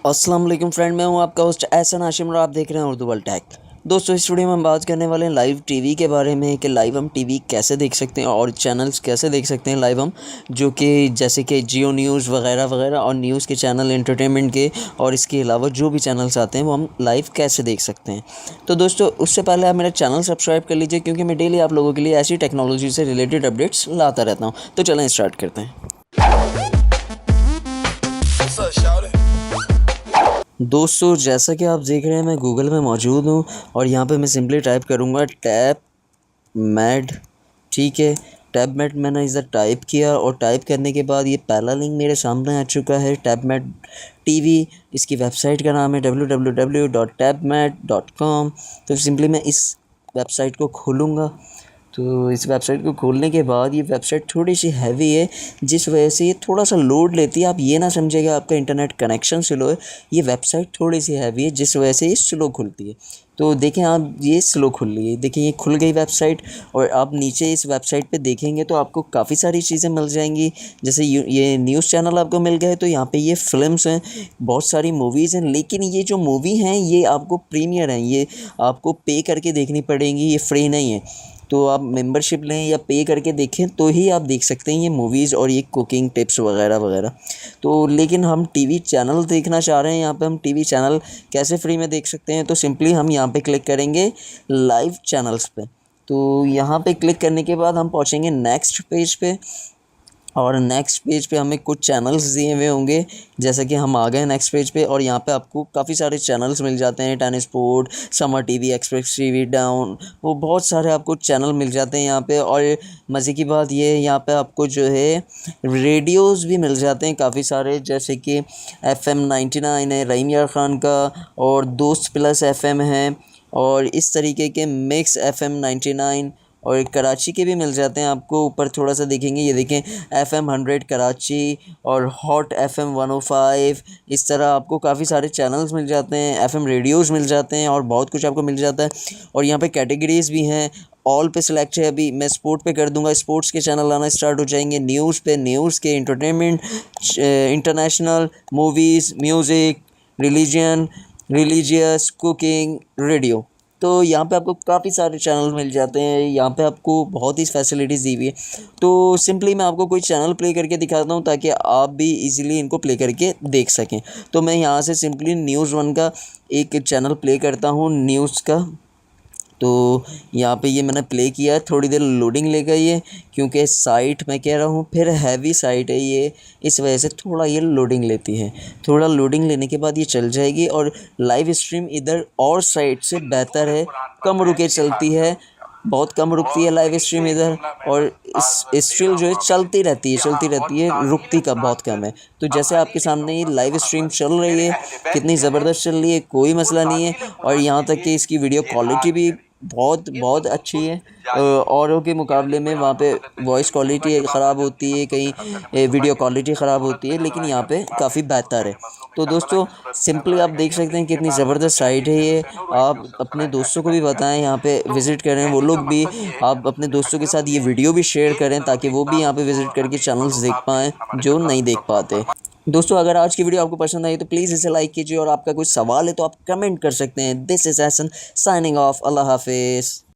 अस्सलाम वालेकुम फ्रेंड, मैं हूं आपका होस्ट एहसन हाशिम और आप देख रहे हैं उर्दू वर्ल्ड टेक। दोस्तों, इस वीडियो में हम बात करने वाले हैं लाइव टीवी के बारे में कि लाइव हम टीवी कैसे देख सकते हैं और चैनल्स कैसे देख सकते हैं लाइव हम, जो कि जैसे कि जियो न्यूज़ वगैरह वगैरह और न्यूज़ के चैनल, एंटरटेनमेंट के और इसके अलावा जो भी चैनल्स आते हैं वो हम लाइव कैसे देख सकते हैं। तो दोस्तों, उससे पहले आप मेरा चैनल सब्सक्राइब कर लीजिए, क्योंकि मैं डेली आप लोगों के लिए ऐसी टेक्नोलॉजी से रिलेटेड अपडेट्स लाता रहता हूँ। तो चलें स्टार्ट करते हैं। दोस्तों, जैसा कि आप देख रहे हैं, मैं गूगल में मौजूद हूँ और यहाँ पे मैं सिंपली टाइप करूँगा टैप मैड। ठीक है, टैप मैड मैंने इधर टाइप किया और टाइप करने के बाद ये पहला लिंक मेरे सामने आ चुका है, टैप मैड टीवी। इसकी वेबसाइट का नाम है www.tapmed.com। तो सिंपली मैं इस वेबसाइट को खोलूँगा। तो इस वेबसाइट को खोलने के बाद ये वेबसाइट थोड़ी सी हैवी है, जिस वजह से ये थोड़ा सा लोड लेती है। आप ये ना समझिएगा आपका इंटरनेट कनेक्शन स्लो है, ये वेबसाइट थोड़ी सी हैवी है जिस वजह से ये स्लो खुलती है। तो देखें आप, ये स्लो खुल रही है, देखिए ये खुल गई वेबसाइट। और आप नीचे इस वेबसाइट पे देखेंगे तो आपको काफ़ी सारी चीज़ें मिल जाएंगी। जैसे ये न्यूज़ चैनल आपको मिल गए, तो यहाँ पे ये फिल्म्स हैं, बहुत सारी मूवीज़ हैं। लेकिन ये जो मूवी हैं ये आपको प्रीमियर हैं, ये आपको पे करके देखनी पड़ेंगी, ये फ्री नहीं है। तो आप मेंबरशिप लें या पे करके देखें तो ही आप देख सकते हैं ये मूवीज़ और ये कुकिंग टिप्स वगैरह वगैरह। तो लेकिन हम टीवी चैनल देखना चाह रहे हैं, यहाँ पे हम टीवी चैनल कैसे फ्री में देख सकते हैं? तो सिंपली हम यहाँ पे क्लिक करेंगे लाइव चैनल्स पे। तो यहाँ पे क्लिक करने के बाद हम पहुँचेंगे नेक्स्ट पेज पे, और नेक्स्ट पेज पे हमें कुछ चैनल्स दिए हुए होंगे। जैसे कि हम आ गए नेक्स्ट पेज पे और यहाँ पे आपको काफ़ी सारे चैनल्स मिल जाते हैं, ten sport, summer TV, express TV, down, वो बहुत सारे आपको चैनल मिल जाते हैं यहाँ पे। और मज़े की बात ये है, यहाँ पे आपको जो है रेडियोज़ भी मिल जाते हैं काफ़ी सारे, जैसे कि FM 99 है रहीम यार ख़ान का, और दोस्त प्लस FM है, और इस तरीके के मिक्स FM 99 और कराची के भी मिल जाते हैं आपको। ऊपर थोड़ा सा देखेंगे, ये देखें FM 100 कराची और हॉट FM 105। इस तरह आपको काफ़ी सारे चैनल्स मिल जाते हैं, FM रेडियोज़ मिल जाते हैं और बहुत कुछ आपको मिल जाता है। और यहाँ पे कैटेगरीज़ भी हैं, ऑल पे सिलेक्ट है। अभी मैं स्पोर्ट पे कर दूंगा, स्पोर्ट्स के चैनल आना स्टार्ट हो जाएंगे। न्यूज़ पे न्यूज़ के, entertainment, international, movies, music, religion, religious, cooking, radio. तो यहाँ पे आपको काफ़ी सारे चैनल मिल जाते हैं, यहाँ पे आपको बहुत ही फैसिलिटीज़ दी हुई है। तो सिंपली मैं आपको कोई चैनल प्ले करके दिखाता हूँ ताकि आप भी इजीली इनको प्ले करके देख सकें। तो मैं यहाँ से सिंपली न्यूज़ वन का एक चैनल प्ले करता हूँ, न्यूज़ का। तो यहाँ पे ये मैंने प्ले किया, थोड़ी देर लोडिंग लेगा ये, क्योंकि साइट मैं कह रहा हूँ फिर हैवी साइट है ये, इस वजह से थोड़ा ये लोडिंग लेती है। थोड़ा लोडिंग लेने के बाद ये चल जाएगी। और लाइव स्ट्रीम इधर और साइट से बेहतर है, कम रुके चलती है, बहुत कम रुकती है लाइव स्ट्रीम इधर। और इस स्ट्रीम जो है चलती रहती है, रुकती का बहुत कम है। तो जैसे आपके सामने ये लाइव स्ट्रीम चल रही है, कितनी ज़बरदस्त चल रही है, कोई मसला नहीं है। और यहाँ तक कि इसकी वीडियो क्वालिटी भी बहुत बहुत अच्छी है। औरों के मुकाबले में वहाँ पे वॉइस क्वालिटी ख़राब होती है, कहीं वीडियो क्वालिटी ख़राब होती है, लेकिन यहाँ पे काफ़ी बेहतर है। तो दोस्तों, सिंपली आप देख सकते हैं कितनी ज़बरदस्त साइट है ये। आप अपने दोस्तों को भी बताएं, यहाँ पे विज़िट करें, वो लोग भी, आप अपने दोस्तों के साथ ये वीडियो भी शेयर करें ताकि वो भी यहाँ पे विज़िट करके चैनल्स देख पाएँ जो नहीं देख पाते। दोस्तों, अगर आज की वीडियो आपको पसंद आई तो प्लीज़ इसे लाइक कीजिए, और आपका कोई सवाल है तो आप कमेंट कर सकते हैं। This is Ehsan signing off. अल्लाह हाफिज़।